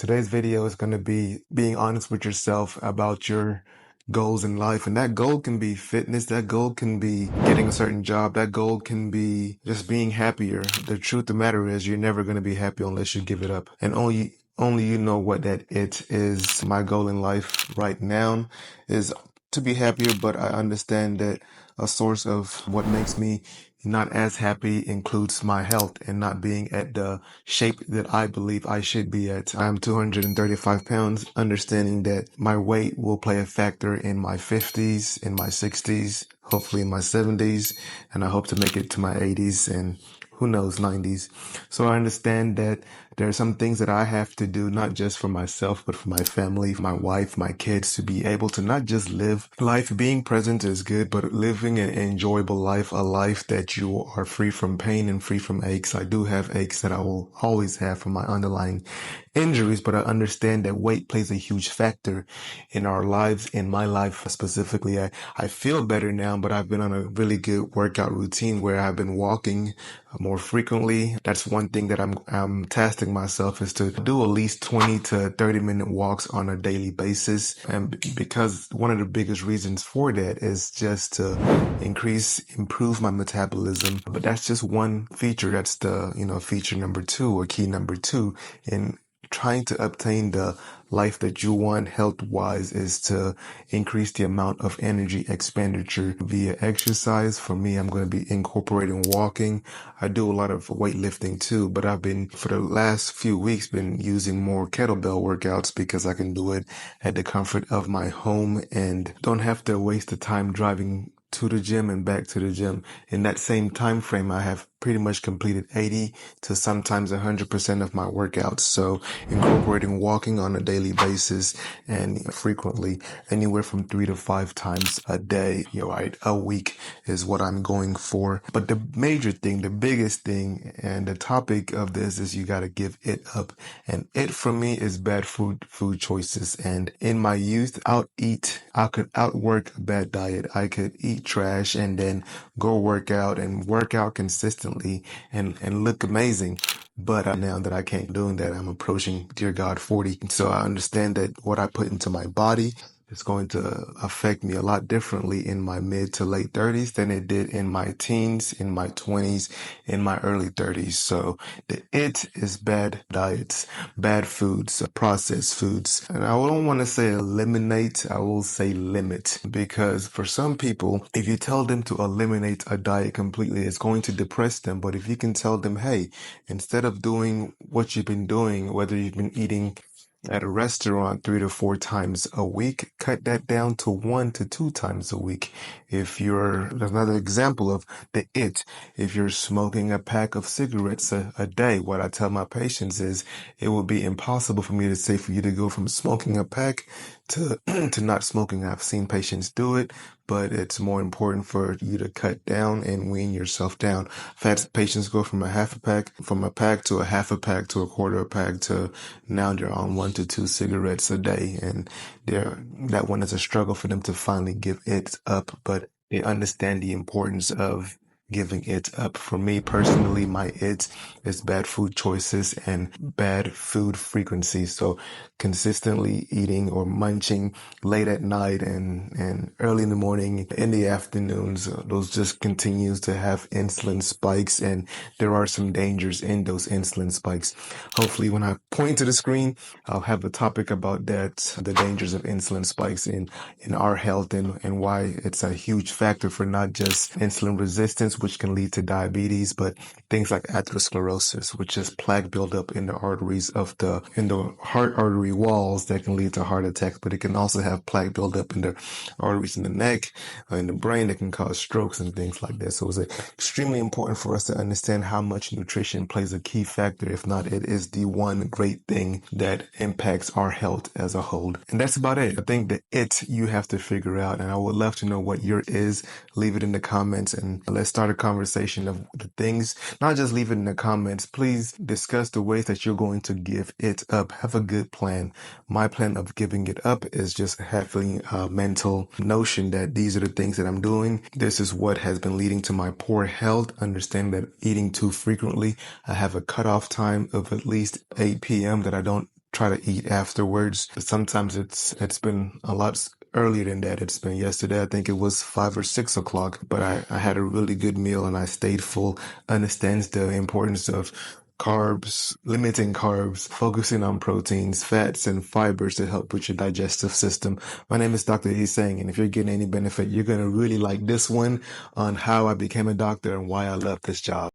Today's video is going to be being honest with yourself about your goals in life. And that goal can be fitness. That goal can be getting a certain job. That goal can be just being happier. The truth of the matter is you're never going to be happy unless you give it up. And only you know what that it is. My goal in life right now is to be happier, but I understand that a source of what makes me not as happy includes my health and not being at the shape that I believe I should be at. I'm 235 pounds, understanding that my weight will play a factor in my 50s, in my 60s, hopefully in my 70s, and I hope to make it to my 80s and who knows, 90s. So I understand that there are some things that I have to do, not just for myself, but for my family, my wife, my kids, to be able to not just live life. Being present is good, but living an enjoyable life, a life that you are free from pain and free from aches. I do have aches that I will always have from my underlying injuries, but I understand that weight plays a huge factor in our lives, in my life specifically. I feel better now, but I've been on a really good workout routine where I've been walking more frequently. That's one thing that I'm tasking myself, is to do at least 20 to 30 minute walks on a daily basis. And because one of the biggest reasons for that is just to improve my metabolism. But that's just one feature. That's the, feature number two, or key number two in trying to obtain the life that you want health-wise, is to increase the amount of energy expenditure via exercise. For me, I'm going to be incorporating walking. I do a lot of weightlifting too, but I've been, for the last few weeks, been using more kettlebell workouts because I can do it at the comfort of my home and don't have to waste the time driving to the gym and back to the gym. In that same time frame, I have pretty much completed 80 to sometimes 100% of my workouts. So incorporating walking on a daily basis and frequently, anywhere from 3 to 5 times a day, a week is what I'm going for. But the major thing, the biggest thing, and the topic of this is you got to give it up. And it for me is bad food choices. And in my youth, I could outwork a bad diet. I could eat trash and then go work out consistently and look amazing. But now that I can't doing that, I'm approaching, dear God, 40. So I understand that what I put into my body is going to affect me a lot differently in my mid to late 30s than it did in my teens, in my 20s, in my early 30s. So it is bad diets, bad foods, processed foods. And I don't want to say eliminate, I will say limit, because for some people, if you tell them to eliminate a diet completely, it's going to depress them. But if you can tell them, hey, instead of doing what you've been doing, whether you've been eating at a restaurant 3 to 4 times a week, cut that down to 1 to 2 times a week. There's another example of if you're smoking a pack of cigarettes a day, what I tell my patients is it would be impossible for me to say for you to go from smoking a pack to not smoking. I've seen patients do it, but it's more important for you to cut down and wean yourself down. I've had patients go from a pack to a half a pack to a quarter a pack to now they're on 1 to 2 cigarettes a day. And that one is a struggle for them to finally give it up, but they understand the importance of giving it up. For me personally, my it is bad food choices and bad food frequency. So consistently eating or munching late at night and early in the morning, in the afternoons, those just continues to have insulin spikes, and there are some dangers in those insulin spikes. Hopefully when I point to the screen, I'll have a topic about that, the dangers of insulin spikes in our health and why it's a huge factor for not just insulin resistance, which can lead to diabetes, but things like atherosclerosis, which is plaque buildup in the arteries in the heart artery walls that can lead to heart attacks. But it can also have plaque buildup in the arteries in the neck, in the brain, that can cause strokes and things like that. So it's extremely important for us to understand how much nutrition plays a key factor. If not, it is the one great thing that impacts our health as a whole. And that's about it. I think that you have to figure out, and I would love to know what your is. Leave it in the comments and let's start a conversation of the things. Not just leave it in the comments. Please discuss the ways that you're going to give it up. Have a good plan. My plan of giving it up is just having a mental notion that these are the things that I'm doing. This is what has been leading to my poor health. Understand that eating too frequently, I have a cutoff time of at least 8 p.m. that I don't try to eat afterwards. Sometimes it's been a lot earlier than that. It's been yesterday. I think it was 5 or 6 o'clock, but I had a really good meal and I stayed full. Understands the importance of carbs, limiting carbs, focusing on proteins, fats, and fibers to help with your digestive system. My name is Dr. Isang, and if you're getting any benefit, you're going to really like this one on how I became a doctor and why I love this job.